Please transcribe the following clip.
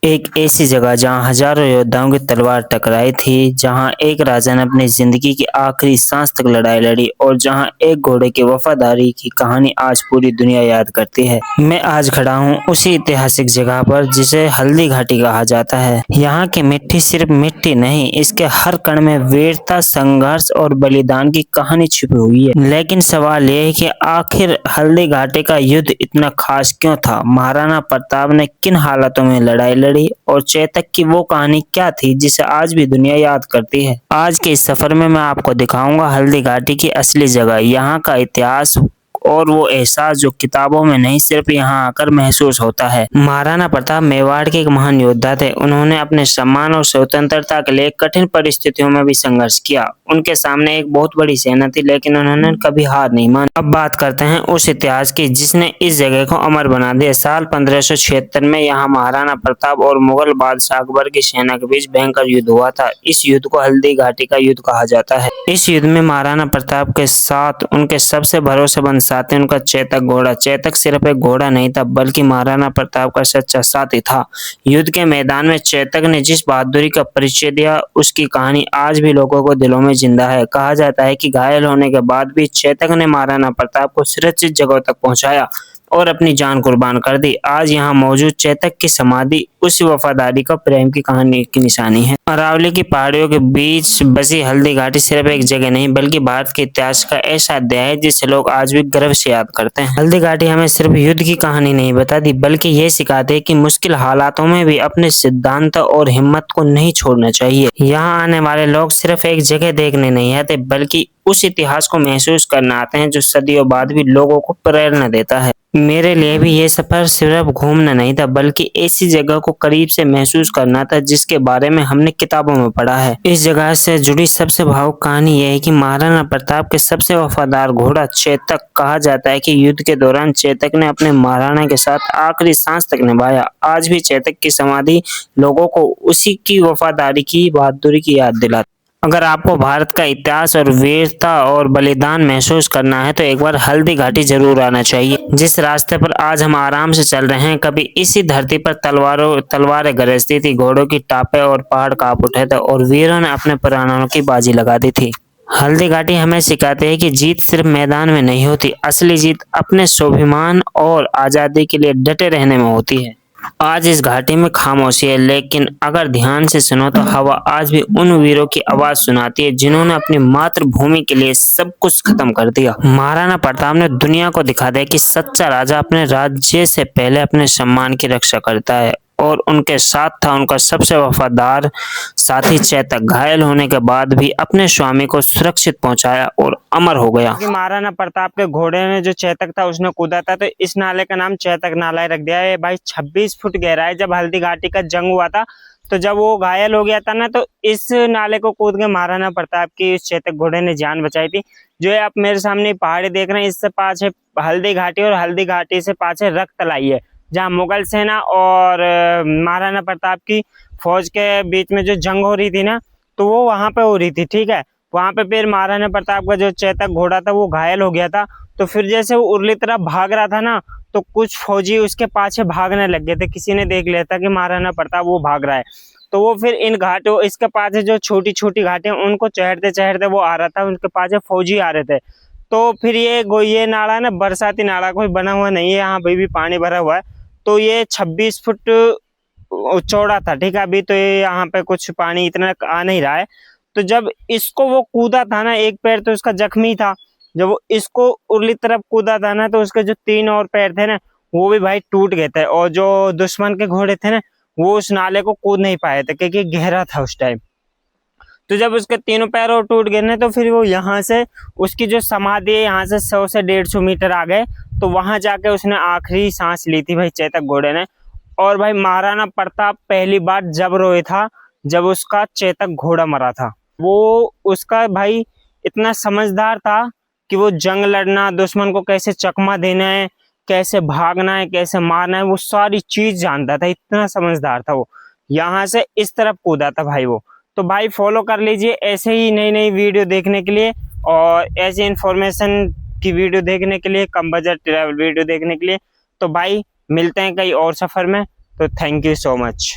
एक ऐसी जगह जहां हजारों योद्धाओं की तलवार टकराई थी, जहां एक राजा ने अपनी जिंदगी की आखिरी सांस तक लड़ाई लड़ी और जहां एक घोड़े की वफादारी की कहानी आज पूरी दुनिया याद करती है। मैं आज खड़ा हूं उसी ऐतिहासिक जगह पर जिसे हल्दी घाटी कहा जाता है। यहाँ की मिट्टी सिर्फ मिट्टी नहीं, इसके हर कण में वीरता, संघर्ष और बलिदान की कहानी छिपी हुई है। लेकिन सवाल यह है कि आखिर हल्दी घाटी का युद्ध इतना खास क्यों था? महाराणा प्रताप ने किन हालातों में लड़ाई लड़ी और चेतक की वो कहानी क्या थी जिसे आज भी दुनिया याद करती है? आज के इस सफर में मैं आपको दिखाऊंगा हल्दी घाटी की असली जगह, यहाँ का इतिहास और वो एहसास जो किताबों में नहीं, सिर्फ यहाँ आकर महसूस होता है। महाराणा प्रताप मेवाड़ के एक महान योद्धा थे। उन्होंने अपने सम्मान और स्वतंत्रता के लिए कठिन परिस्थितियों में भी संघर्ष किया। उनके सामने एक बहुत बड़ी सेना थी, लेकिन उन्होंने कभी हार नहीं मानी। अब बात करते हैं उस इतिहास की जिसने इस जगह को अमर बना दिया। साल 1576 में यहाँ महाराणा प्रताप और मुगल बादशाह अकबर की सेना के बीच भयंकर युद्ध हुआ था। इस युद्ध को हल्दी घाटी का युद्ध कहा जाता है। इस युद्ध में महाराणा प्रताप के साथ उनके सबसे भरोसेमंद साथी उनका चेतक घोड़ा। चेतक सिर्फ एक घोड़ा नहीं था, बल्कि महाराणा प्रताप का सच्चा साथी था। युद्ध के मैदान में चेतक ने जिस बहादुरी का परिचय दिया, उसकी कहानी आज भी लोगों को दिलों में जिंदा है। कहा जाता है कि घायल होने के बाद भी चेतक ने महाराणा प्रताप को सुरक्षित जगह तक पहुंचाया और अपनी जान कुर्बान कर दी। आज यहाँ मौजूद चेतक की समाधि उस वफादारी का, प्रेम की कहानी की निशानी है। अरावली की पहाड़ियों के बीच बसी हल्दी घाटी सिर्फ एक जगह नहीं, बल्कि भारत के इतिहास का ऐसा अध्याय है जिसे लोग आज भी गर्व से याद करते हैं। हल्दी घाटी हमें सिर्फ युद्ध की कहानी नहीं बताती, बल्कि ये सिखाती है कि मुश्किल हालातों में भी अपने सिद्धांत और हिम्मत को नहीं छोड़ना चाहिए। यहाँ आने वाले लोग सिर्फ एक जगह देखने नहीं आते, बल्कि उस इतिहास को महसूस करना आते हैं जो सदियों बाद भी लोगों को प्रेरणा देता है। मेरे लिए भी ये सफर सिर्फ घूमना नहीं था, बल्कि ऐसी जगह को करीब से महसूस करना था जिसके बारे में हमने किताबों में पढ़ा है। इस जगह से जुड़ी सबसे भावुक कहानी यह है कि महाराणा प्रताप के सबसे वफादार घोड़ा चेतक, कहा जाता है कि युद्ध के दौरान चेतक ने अपने महाराणा के साथ आखिरी सांस तक निभाया। आज भी चेतक की समाधि लोगों को उसी की वफादारी की, बहादुरी की याद दिलाती। अगर आपको भारत का इतिहास और वीरता और बलिदान महसूस करना है तो एक बार हल्दी घाटी जरूर आना चाहिए। जिस रास्ते पर आज हम आराम से चल रहे हैं, कभी इसी धरती पर तलवारें गरजती थी, घोड़ों की टापें और पहाड़ कांप उठे थे और वीरों ने अपने प्राणों की बाजी लगा दी थी। हल्दी घाटी हमें सिखाती है कि जीत सिर्फ मैदान में नहीं होती, असली जीत अपने स्वाभिमान और आजादी के लिए डटे रहने में होती है। आज इस घाटी में खामोशी है, लेकिन अगर ध्यान से सुनो तो हवा आज भी उन वीरों की आवाज सुनाती है जिन्होंने अपनी मातृभूमि के लिए सब कुछ खत्म कर दिया। महाराणा प्रताप ने दुनिया को दिखा दिया कि सच्चा राजा अपने राज्य से पहले अपने सम्मान की रक्षा करता है, और उनके साथ था उनका सबसे वफादार साथी चेतक। घायल होने के बाद भी अपने स्वामी को सुरक्षित पहुंचाया और अमर हो गया। महाराणा प्रताप के घोड़े ने जो चेतक था उसने कूदा था, तो इस नाले का नाम चेतक नाला रख दिया है। भाई 26 फुट गहरा है। जब हल्दी घाटी का जंग हुआ था, तो जब वो घायल हो गया था ना, तो इस नाले को कूद के महाराणा प्रताप की इस चेतक घोड़े ने जान बचाई थी। जो है आप मेरे सामने पहाड़ी देख रहे हैं, इससे पास है हल्दी घाटी और हल्दी घाटी से पास है रक्तलाई है, जहाँ मुगल सेना और महाराणा प्रताप की फौज के बीच में जो जंग हो रही थी ना, तो वो वहां पे हो रही थी। ठीक है, वहां पे फिर महाराणा प्रताप का जो चेतक घोड़ा था वो घायल हो गया था। तो फिर जैसे वो उरली तरफ भाग रहा था ना, तो कुछ फौजी उसके पाछे भागने लग गए थे। किसी ने देख लिया था कि महाराणा प्रताप वो भाग रहा है, तो वो फिर इन घाटों, इसके पास जो छोटी छोटी घाटें उनको चढ़ते चढ़ते वो आ रहा था, उनके पास फौजी आ रहे थे। तो फिर ये नाला ना बरसाती नाला कोई बना हुआ नहीं है, यहाँ अभी भी पानी भरा हुआ है। तो ये 26 फुट चौड़ा था। ठीक है, अभी तो ये यहाँ पे कुछ पानी इतना आ नहीं रहा है। तो जब इसको वो कूदा था ना, एक पैर तो उसका जख्मी था, जब वो इसको उरली तरफ कूदा था ना, तो उसके जो 3 और पैर थे ना, वो भी भाई टूट गए थे। और जो दुश्मन के घोड़े थे ना, वो उस नाले को कूद नहीं पाए थे क्योंकि गहरा था उस टाइम। तो जब उसके 3 पैर और टूट गए ना, तो फिर वो यहाँ से उसकी जो समाधि है, यहाँ से 100 से 150 मीटर आ गए, तो वहां जाके उसने आखिरी सांस ली थी भाई चेतक घोड़े ने। और भाई महाराणा प्रताप पहली बार जब रोए था, जब उसका चेतक घोड़ा मरा था। वो उसका भाई इतना समझदार था कि वो जंग लड़ना, दुश्मन को कैसे चकमा देना है, कैसे भागना है, कैसे मारना है, वो सारी चीज जानता था। इतना समझदार था वो। यहाँ से इस तरफ कूदा था भाई वो। तो भाई फॉलो कर लीजिए ऐसे ही नई नई वीडियो देखने के लिए, और ऐसे इन्फॉर्मेशन की वीडियो देखने के लिए, कम बजट ट्रैवल वीडियो देखने के लिए। तो भाई मिलते हैं कई और सफर में। तो थैंक यू सो मच।